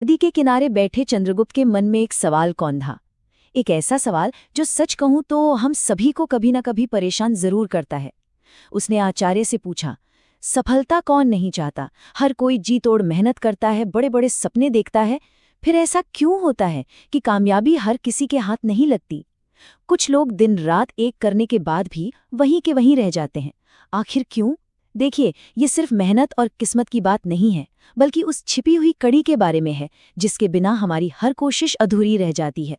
नदी के किनारे बैठे चंद्रगुप्त के मन में एक सवाल कौन था। एक ऐसा सवाल जो सच कहूं तो हम सभी को कभी न कभी परेशान जरूर करता है। उसने आचार्य से पूछा, सफलता कौन नहीं चाहता, हर कोई जी तोड़ मेहनत करता है, बड़े बड़े सपने देखता है, फिर ऐसा क्यों होता है कि कामयाबी हर किसी के हाथ नहीं लगती। कुछ लोग दिन रात एक करने के बाद भी वहीं के वहीं रह जाते हैं। आखिर क्यों? देखिए, ये सिर्फ मेहनत और किस्मत की बात नहीं है, बल्कि उस छिपी हुई कड़ी के बारे में है जिसके बिना हमारी हर कोशिश अधूरी रह जाती है।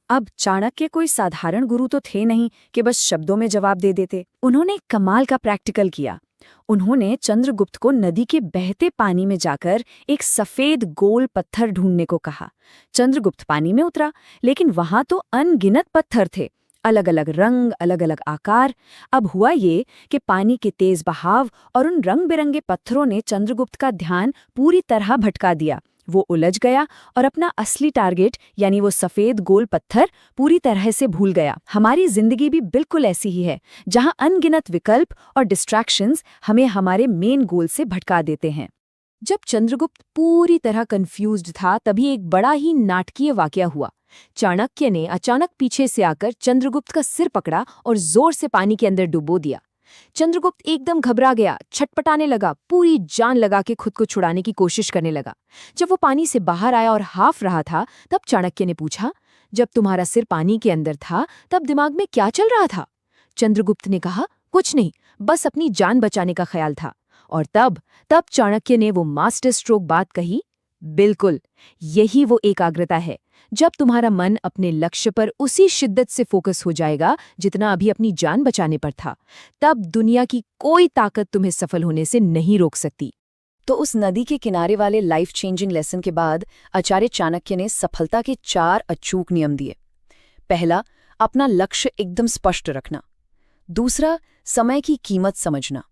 अब चाणक्य कोई साधारण गुरु तो थे नहीं कि बस शब्दों में जवाब दे देते। उन्होंने कमाल का प्रैक्टिकल किया। उन्होंने चंद्रगुप्त को नदी के बहते पानी में जाकर एक सफेद गोल पत्थर ढूंढने को कहा। चंद्रगुप्त पानी में उतरा, लेकिन वहां तो अनगिनत पत्थर थे, अलग अलग रंग, अलग अलग आकार। अब हुआ ये कि पानी के तेज बहाव और उन रंग बिरंगे पत्थरों ने चंद्रगुप्त का ध्यान पूरी तरह भटका दिया। वो उलझ गया और अपना असली टारगेट यानी वो सफेद गोल पत्थर पूरी तरह से भूल गया। हमारी जिंदगी भी बिल्कुल ऐसी ही है, जहां अनगिनत विकल्प और डिस्ट्रैक्शंस हमें हमारे मेन गोल से भटका देते हैं। जब चंद्रगुप्त पूरी तरह कंफ्यूज्ड था, तभी एक बड़ा ही नाटकीय वाकया हुआ। चाणक्य ने अचानक पीछे से आकर चंद्रगुप्त का सिर पकड़ा और जोर से पानी के अंदर डुबो दिया। चंद्रगुप्त एकदम घबरा गया, छटपटाने लगा, पूरी जान लगा के खुद को छुड़ाने की कोशिश करने लगा। जब वो पानी से बाहर आया और हाफ रहा था, तब चाणक्य ने पूछा, जब तुम्हारा सिर पानी के अंदर था तब दिमाग में क्या चल रहा था? चंद्रगुप्त ने कहा, कुछ नहीं, बस अपनी जान बचाने का ख्याल था। और तब चाणक्य ने वो मास्टर स्ट्रोक बात कही, बिल्कुल, यही वो एकाग्रता है। जब तुम्हारा मन अपने लक्ष्य पर उसी शिद्दत से फोकस हो जाएगा जितना अभी अपनी जान बचाने पर था, तब दुनिया की कोई ताकत तुम्हें सफल होने से नहीं रोक सकती। तो उस नदी के किनारे वाले लाइफ चेंजिंग लेसन के बाद आचार्य चाणक्य ने सफलता के 4 अचूक नियम दिए। पहला, अपना लक्ष्य एकदम स्पष्ट रखना। दूसरा, समय की कीमत समझना।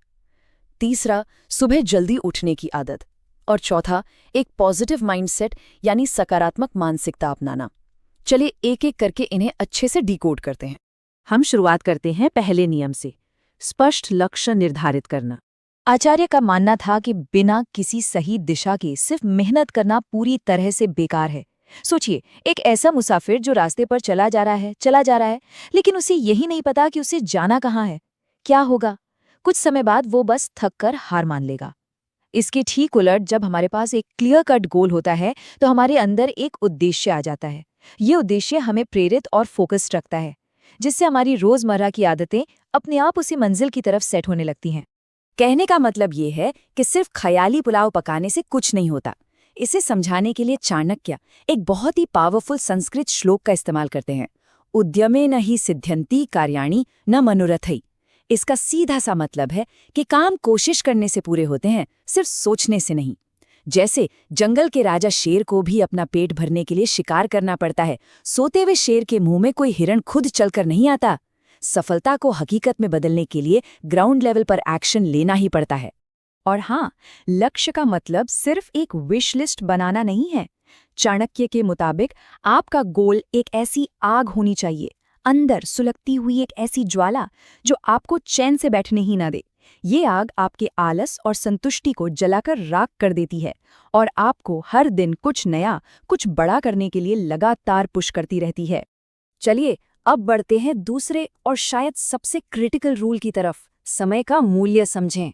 तीसरा, सुबह जल्दी उठने की आदत। और चौथा, एक पॉजिटिव माइंडसेट यानी सकारात्मक मानसिकता अपनाना। चलिए एक एक करके इन्हें अच्छे से डिकोड करते हैं। हम शुरुआत करते हैं पहले नियम से, स्पष्ट लक्ष्य निर्धारित करना। आचार्य का मानना था कि बिना किसी सही दिशा के सिर्फ मेहनत करना पूरी तरह से बेकार है। सोचिए, एक ऐसा मुसाफिर जो रास्ते पर चला जा रहा है, लेकिन उसे यही नहीं पता कि उसे जाना कहाँ है। क्या होगा? कुछ समय बाद वो बस थक कर हार मान लेगा। इसके ठीक उलट, जब हमारे पास एक क्लियर कट गोल होता है तो हमारे अंदर एक उद्देश्य आ जाता है। ये उद्देश्य हमें प्रेरित और फोकस्ड रखता है, जिससे हमारी रोजमर्रा की आदतें अपने आप उसी मंजिल की तरफ सेट होने लगती हैं। कहने का मतलब ये है कि सिर्फ ख्याली पुलाव पकाने से कुछ नहीं होता। इसे समझाने के लिए चाणक्य एक बहुत ही पावरफुल संस्कृत श्लोक का इस्तेमाल करते हैं, उद्यमे न हि सिद्ध्यन्ति कार्याणि न मनोरथै। इसका सीधा सा मतलब है कि काम कोशिश करने से पूरे होते हैं, सिर्फ सोचने से नहीं। जैसे जंगल के राजा शेर को भी अपना पेट भरने के लिए शिकार करना पड़ता है। सोते हुए शेर के मुंह में कोई हिरण खुद चलकर नहीं आता। सफलता को हकीकत में बदलने के लिए ग्राउंड लेवल पर एक्शन लेना ही पड़ता है। और हाँ, लक्ष्य का मतलब सिर्फ एक विश लिस्ट बनाना नहीं है। चाणक्य के मुताबिक आपका गोल एक ऐसी आग होनी चाहिए, अंदर सुलगती हुई एक ऐसी ज्वाला जो आपको चैन से बैठने ही ना दे। ये आग आपके आलस और संतुष्टि को जलाकर राख कर देती है और आपको हर दिन कुछ नया, कुछ बड़ा करने के लिए लगातार पुश करती रहती है। चलिए अब बढ़ते हैं दूसरे और शायद सबसे क्रिटिकल रूल की तरफ, समय का मूल्य समझें।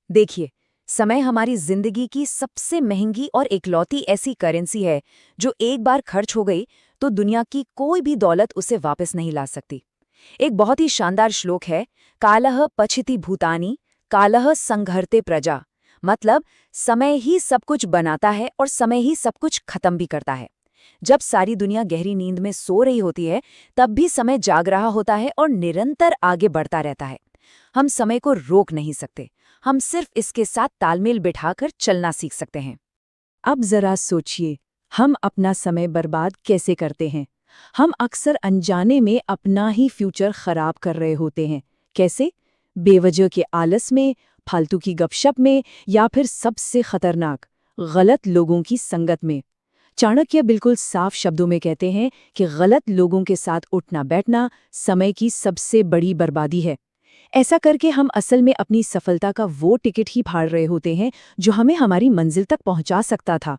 देखिए, समय हमारी जिंदगी की सबसे महंगी और इकलौती ऐसी करेंसी है जो एक बार खर्च हो गई तो दुनिया की कोई भी दौलत उसे वापस नहीं ला सकती। एक बहुत ही शानदार श्लोक है, कालः पछिति भूतानि कालः संघर्ते प्रजा। मतलब समय ही सब कुछ बनाता है और समय ही सब कुछ खत्म भी करता है। जब सारी दुनिया गहरी नींद में सो रही होती है, तब भी समय जाग रहा होता है और निरंतर आगे बढ़ता रहता है। हम समय को रोक नहीं सकते, हम सिर्फ इसके साथ तालमेल बिठाकर चलना सीख सकते हैं। अब जरा सोचिए, हम अपना समय बर्बाद कैसे करते हैं? हम अक्सर अनजाने में अपना ही फ्यूचर खराब कर रहे होते हैं। कैसे? बेवजह के आलस में, फालतू की गपशप में, या फिर सबसे खतरनाक, गलत लोगों की संगत में। चाणक्य बिल्कुल साफ शब्दों में कहते हैं कि गलत लोगों के साथ उठना बैठना समय की सबसे बड़ी बर्बादी है। ऐसा करके हम असल में अपनी सफलता का वो टिकट ही फाड़ रहे होते हैं जो हमें हमारी मंजिल तक पहुंचा सकता था।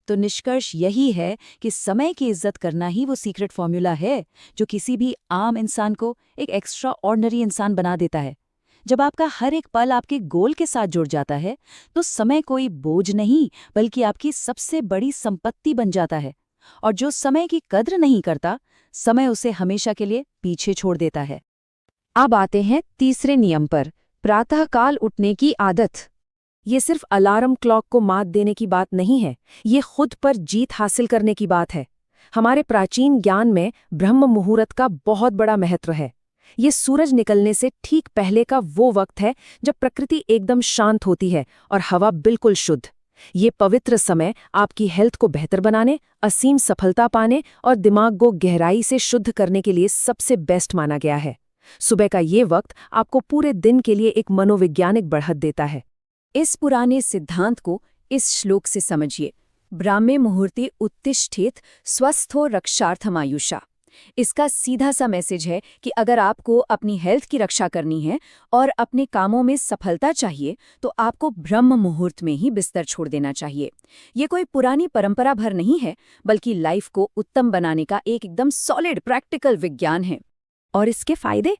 तो निष्कर्ष यही है कि समय की इज्जत करना ही वो सीक्रेट फॉर्मूला है जो किसी भी आम इंसान को एक एक्स्ट्रा ऑर्डिनरी इंसान बना देता है। जब आपका हर एक पल आपके गोल के साथ जुड़ जाता है तो समय कोई बोझ नहीं बल्कि आपकी सबसे बड़ी संपत्ति बन जाता है। और जो समय की कद्र नहीं करता, समय उसे हमेशा के लिए पीछे छोड़ देता है। अब आते हैं तीसरे नियम पर, प्रातःकाल उठने की आदत। ये सिर्फ अलार्म क्लॉक को मात देने की बात नहीं है, ये खुद पर जीत हासिल करने की बात है। हमारे प्राचीन ज्ञान में ब्रह्म मुहूर्त का बहुत बड़ा महत्व है। ये सूरज निकलने से ठीक पहले का वो वक्त है जब प्रकृति एकदम शांत होती है और हवा बिल्कुल शुद्ध। ये पवित्र समय आपकी हेल्थ को बेहतर बनाने, असीम सफलता पाने और दिमाग को गहराई से शुद्ध करने के लिए सबसे बेस्ट माना गया है। सुबह का ये वक्त आपको पूरे दिन के लिए एक मनोवैज्ञानिक बढ़त देता है। इस पुराने सिद्धांत को इस श्लोक से समझिए, ब्राह्मे मुहूर्ते उत्तिष्ठेत स्वस्थो रक्षार्थमायुषा। इसका सीधा सा मैसेज है कि अगर आपको अपनी हेल्थ की रक्षा करनी है और अपने कामों में सफलता चाहिए तो आपको ब्रह्म मुहूर्त में ही बिस्तर छोड़ देना चाहिए। ये कोई पुरानी परंपरा भर नहीं है, बल्कि लाइफ को उत्तम बनाने का एक एकदम सॉलिड प्रैक्टिकल विज्ञान है। और इसके फायदे?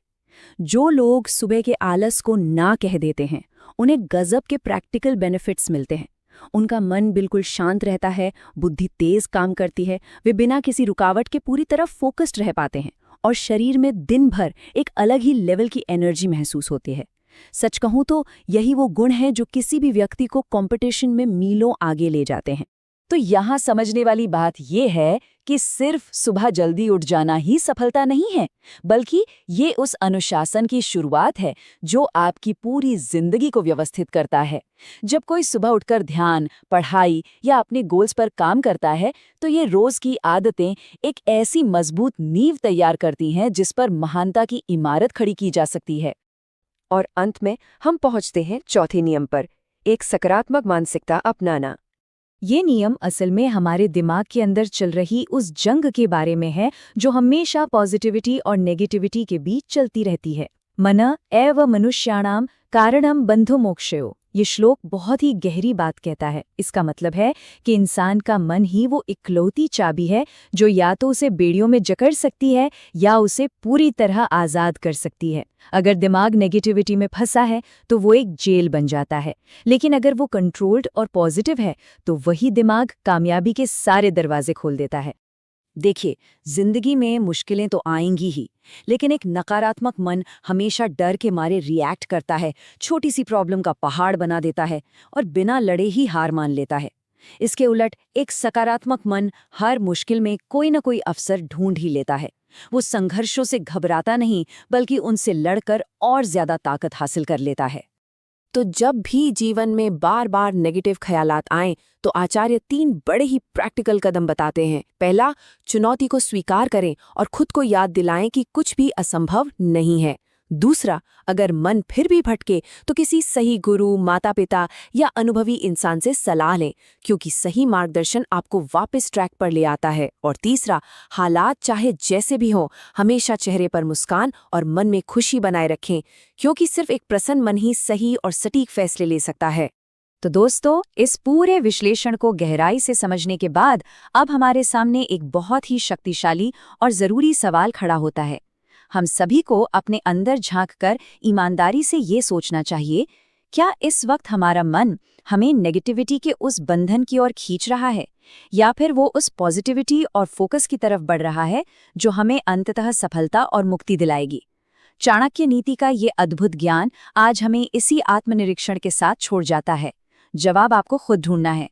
जो लोग सुबह के आलस को ना कह देते हैं, उन्हें गजब के प्रैक्टिकल बेनिफिट्स मिलते हैं। उनका मन बिल्कुल शांत रहता है, बुद्धि तेज काम करती है, वे बिना किसी रुकावट के पूरी तरह फोकस्ड रह पाते हैं और शरीर में दिन भर एक अलग ही लेवल की एनर्जी महसूस होती है। सच कहूं तो यही वो गुण हैं जो किसी भी व्यक्ति को कंपटीशन में मीलों आगे ले जाते हैं। तो यहाँ समझने वाली बात ये है कि सिर्फ सुबह जल्दी उठ जाना ही सफलता नहीं है, बल्कि ये उस अनुशासन की शुरुआत है जो आपकी पूरी जिंदगी को व्यवस्थित करता है। जब कोई सुबह उठकर ध्यान, पढ़ाई या अपने गोल्स पर काम करता है तो ये रोज की आदतें एक ऐसी मजबूत नींव तैयार करती हैं जिस पर महानता की इमारत खड़ी की जा सकती है। और अंत में हम पहुंचते हैं चौथे नियम पर, एक सकारात्मक मानसिकता अपनाना। ये नियम असल में हमारे दिमाग के अंदर चल रही उस जंग के बारे में है जो हमेशा पॉजिटिविटी और नेगेटिविटी के बीच चलती रहती है। मन एव मनुष्याणाम कारणम बंधु मोक्षयो। ये श्लोक बहुत ही गहरी बात कहता है। इसका मतलब है कि इंसान का मन ही वो इकलौती चाबी है जो या तो उसे बेड़ियों में जकड़ सकती है या उसे पूरी तरह आज़ाद कर सकती है। अगर दिमाग नेगेटिविटी में फंसा है तो वो एक जेल बन जाता है, लेकिन अगर वो कंट्रोल्ड और पॉजिटिव है तो वही दिमाग कामयाबी के सारे दरवाजे खोल देता है। देखिए, जिंदगी में मुश्किलें तो आएंगी ही, लेकिन एक नकारात्मक मन हमेशा डर के मारे रिएक्ट करता है, छोटी सी प्रॉब्लम का पहाड़ बना देता है और बिना लड़े ही हार मान लेता है। इसके उलट एक सकारात्मक मन हर मुश्किल में कोई न कोई अवसर ढूंढ ही लेता है। वो संघर्षों से घबराता नहीं, बल्कि उनसे लड़कर और ज्यादा ताकत हासिल कर लेता है। तो जब भी जीवन में बार बार नेगेटिव ख्यालात आएं तो आचार्य 3 बड़े ही प्रैक्टिकल कदम बताते हैं। पहला, चुनौती को स्वीकार करें और खुद को याद दिलाएं कि कुछ भी असंभव नहीं है। दूसरा, अगर मन फिर भी भटके तो किसी सही गुरु, माता पिता या अनुभवी इंसान से सलाह लें, क्योंकि सही मार्गदर्शन आपको वापस ट्रैक पर ले आता है। और तीसरा, हालात चाहे जैसे भी हों, हमेशा चेहरे पर मुस्कान और मन में खुशी बनाए रखें, क्योंकि सिर्फ एक प्रसन्न मन ही सही और सटीक फैसले ले सकता है। तो दोस्तों, इस पूरे विश्लेषण को गहराई से समझने के बाद अब हमारे सामने एक बहुत ही शक्तिशाली और ज़रूरी सवाल खड़ा होता है। हम सभी को अपने अंदर झांककर ईमानदारी से ये सोचना चाहिए, क्या इस वक्त हमारा मन हमें नेगेटिविटी के उस बंधन की ओर खींच रहा है, या फिर वो उस पॉजिटिविटी और फोकस की तरफ बढ़ रहा है जो हमें अंततः सफलता और मुक्ति दिलाएगी। चाणक्य नीति का ये अद्भुत ज्ञान आज हमें इसी आत्मनिरीक्षण के साथ छोड़ जाता है। जवाब आपको खुद ढूंढना है।